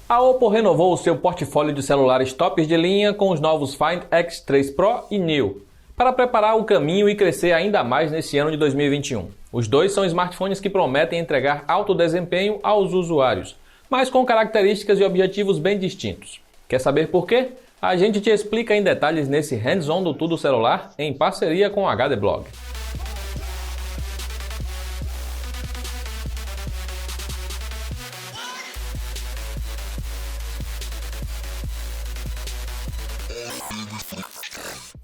A Oppo renovou o seu portfólio de celulares tops de linha com os novos Find X3 Pro e Neo, para preparar o caminho e crescer ainda mais nesse ano de 2021. Os dois são smartphones que prometem entregar alto desempenho aos usuários, mas com características e objetivos bem distintos. Quer saber por quê? A gente te explica em detalhes nesse hands-on do Tudo Celular, em parceria com o HD Blog.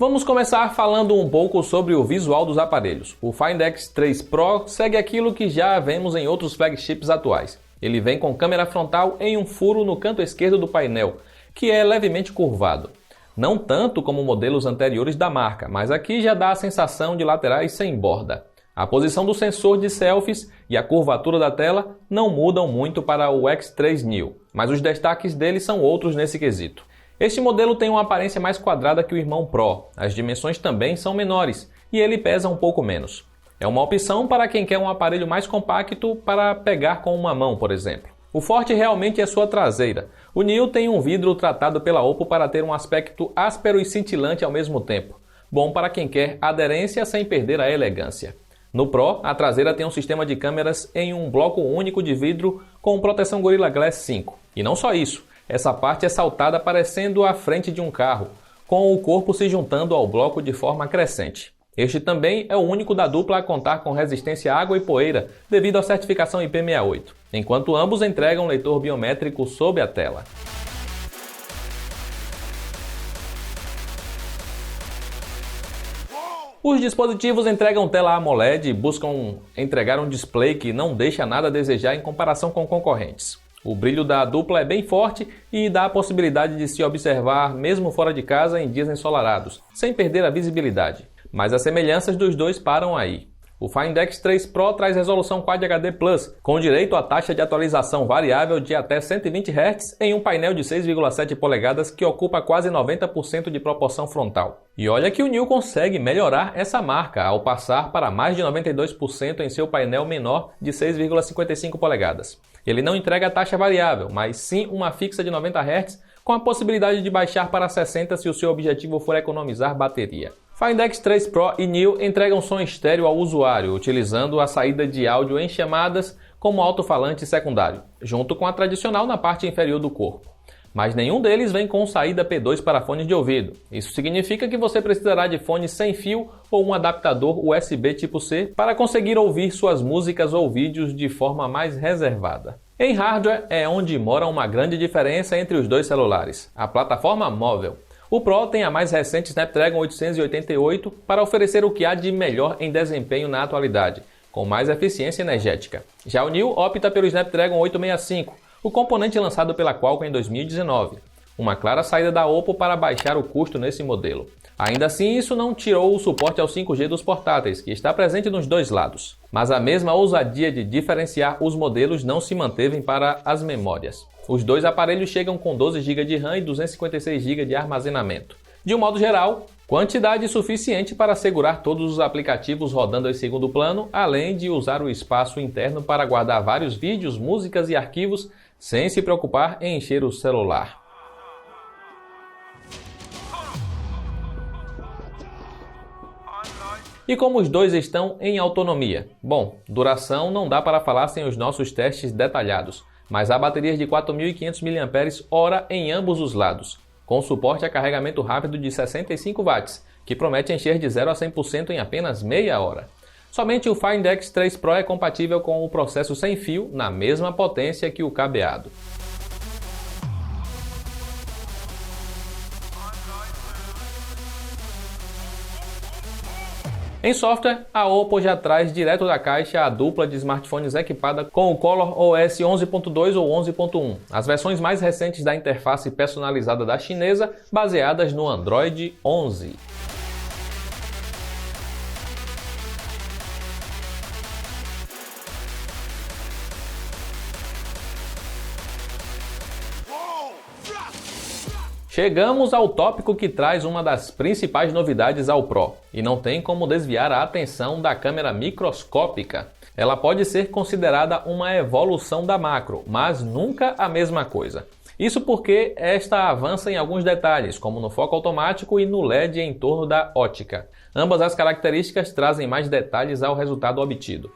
Vamos começar falando um pouco sobre o visual dos aparelhos. O Find X3 Pro segue aquilo que já vemos em outros flagships atuais. Ele vem com câmera frontal em um furo no canto esquerdo do painel, que é levemente curvado. Não tanto como modelos anteriores da marca, mas aqui já dá a sensação de laterais sem borda. A posição do sensor de selfies e a curvatura da tela não mudam muito para o X3 Neo, mas os destaques dele são outros nesse quesito. Este modelo tem uma aparência mais quadrada que o irmão Pro, as dimensões também são menores e ele pesa um pouco menos. É uma opção para quem quer um aparelho mais compacto para pegar com uma mão, por exemplo. O forte realmente é sua traseira. O Neo tem um vidro tratado pela Oppo para ter um aspecto áspero e cintilante ao mesmo tempo. Bom para quem quer aderência sem perder a elegância. No Pro, a traseira tem um sistema de câmeras em um bloco único de vidro com proteção Gorilla Glass 5. E não só isso. Essa parte é saltada parecendo a frente de um carro, com o corpo se juntando ao bloco de forma crescente. Este também é o único da dupla a contar com resistência à água e poeira devido à certificação IP68, enquanto ambos entregam leitor biométrico sob a tela. Os dispositivos entregam tela AMOLED e buscam entregar um display que não deixa nada a desejar em comparação com concorrentes. O brilho da dupla é bem forte e dá a possibilidade de se observar mesmo fora de casa em dias ensolarados, sem perder a visibilidade. Mas as semelhanças dos dois param aí. O Find X3 Pro traz resolução Quad HD+, com direito a taxa de atualização variável de até 120 Hz em um painel de 6,7 polegadas que ocupa quase 90% de proporção frontal. E olha que o Neo consegue melhorar essa marca ao passar para mais de 92% em seu painel menor de 6,55 polegadas. Ele não entrega a taxa variável, mas sim uma fixa de 90 Hz com a possibilidade de baixar para 60 se o seu objetivo for economizar bateria. Find X3 Pro e Neo entregam som estéreo ao usuário, utilizando a saída de áudio em chamadas como alto-falante secundário, junto com a tradicional na parte inferior do corpo. Mas nenhum deles vem com saída P2 para fones de ouvido. Isso significa que você precisará de fones sem fio ou um adaptador USB tipo C para conseguir ouvir suas músicas ou vídeos de forma mais reservada. Em hardware é onde mora uma grande diferença entre os dois celulares, a plataforma móvel. O Pro tem a mais recente Snapdragon 888 para oferecer o que há de melhor em desempenho na atualidade, com mais eficiência energética. Já o Neo opta pelo Snapdragon 865, o componente lançado pela Qualcomm em 2019. Uma clara saída da Oppo para baixar o custo nesse modelo. Ainda assim, isso não tirou o suporte ao 5G dos portáteis, que está presente nos dois lados. Mas a mesma ousadia de diferenciar os modelos não se manteve para as memórias. Os dois aparelhos chegam com 12 GB de RAM e 256 GB de armazenamento. De um modo geral, quantidade suficiente para segurar todos os aplicativos rodando em segundo plano, além de usar o espaço interno para guardar vários vídeos, músicas e arquivos sem se preocupar em encher o celular. E como os dois estão em autonomia? Bom, duração não dá para falar sem os nossos testes detalhados, mas há baterias de 4.500 mAh em ambos os lados, com suporte a carregamento rápido de 65 watts, que promete encher de 0 a 100% em apenas meia hora. Somente o Find X3 Pro é compatível com o processo sem fio na mesma potência que o cabeado. Em software, a Oppo já traz direto da caixa a dupla de smartphones equipada com o ColorOS 11.2 ou 11.1, as versões mais recentes da interface personalizada da chinesa, baseadas no Android 11. Chegamos ao tópico que traz uma das principais novidades ao Pro, e não tem como desviar a atenção da câmera microscópica. Ela pode ser considerada uma evolução da macro, mas nunca a mesma coisa. Isso porque esta avança em alguns detalhes, como no foco automático e no LED em torno da ótica. Ambas as características trazem mais detalhes ao resultado obtido.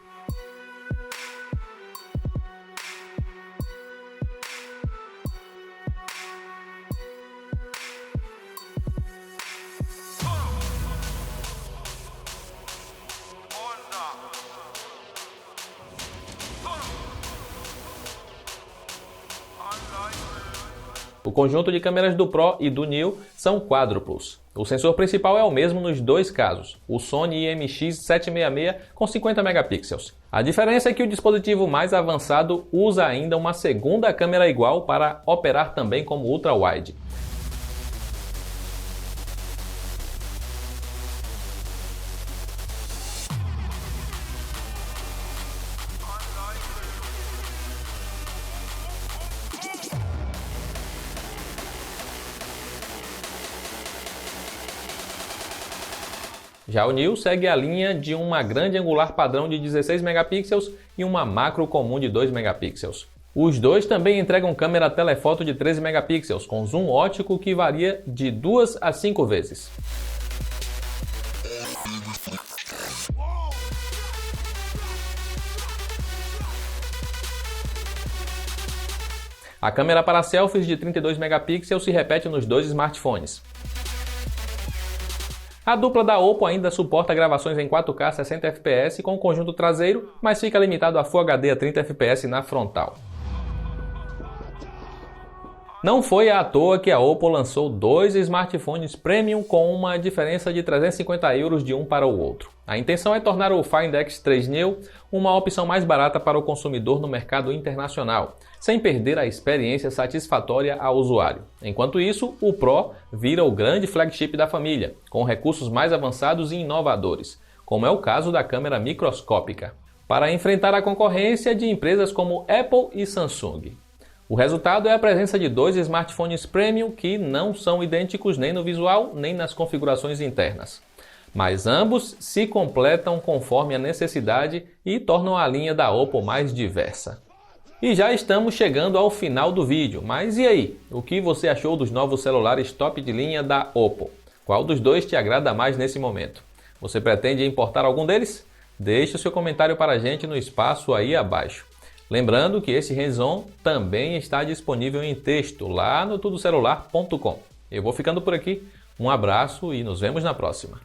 O conjunto de câmeras do Pro e do New são quádruplos. O sensor principal é o mesmo nos dois casos, o Sony IMX766 com 50 megapixels. A diferença é que o dispositivo mais avançado usa ainda uma segunda câmera igual para operar também como ultra-wide. Já o New segue a linha de uma grande angular padrão de 16 megapixels e uma macro comum de 2 megapixels. Os dois também entregam câmera telefoto de 13 megapixels, com zoom óptico que varia de 2 a 5 vezes. A câmera para selfies de 32 megapixels se repete nos dois smartphones. A dupla da Oppo ainda suporta gravações em 4K 60 fps com o conjunto traseiro, mas fica limitado a Full HD a 30 fps na frontal. Não foi à toa que a Oppo lançou dois smartphones premium com uma diferença de 350 € de um para o outro. A intenção é tornar o Find X3 Neo uma opção mais barata para o consumidor no mercado internacional, sem perder a experiência satisfatória ao usuário. Enquanto isso, o Pro vira o grande flagship da família, com recursos mais avançados e inovadores, como é o caso da câmera microscópica, para enfrentar a concorrência de empresas como Apple e Samsung. O resultado é a presença de dois smartphones premium que não são idênticos nem no visual nem nas configurações internas. Mas ambos se completam conforme a necessidade e tornam a linha da Oppo mais diversa. E já estamos chegando ao final do vídeo, mas e aí? O que você achou dos novos celulares top de linha da Oppo? Qual dos dois te agrada mais nesse momento? Você pretende importar algum deles? Deixe o seu comentário para a gente no espaço aí abaixo. Lembrando que esse hands-on também está disponível em texto lá no tudocelular.com. Eu vou ficando por aqui, um abraço e nos vemos na próxima.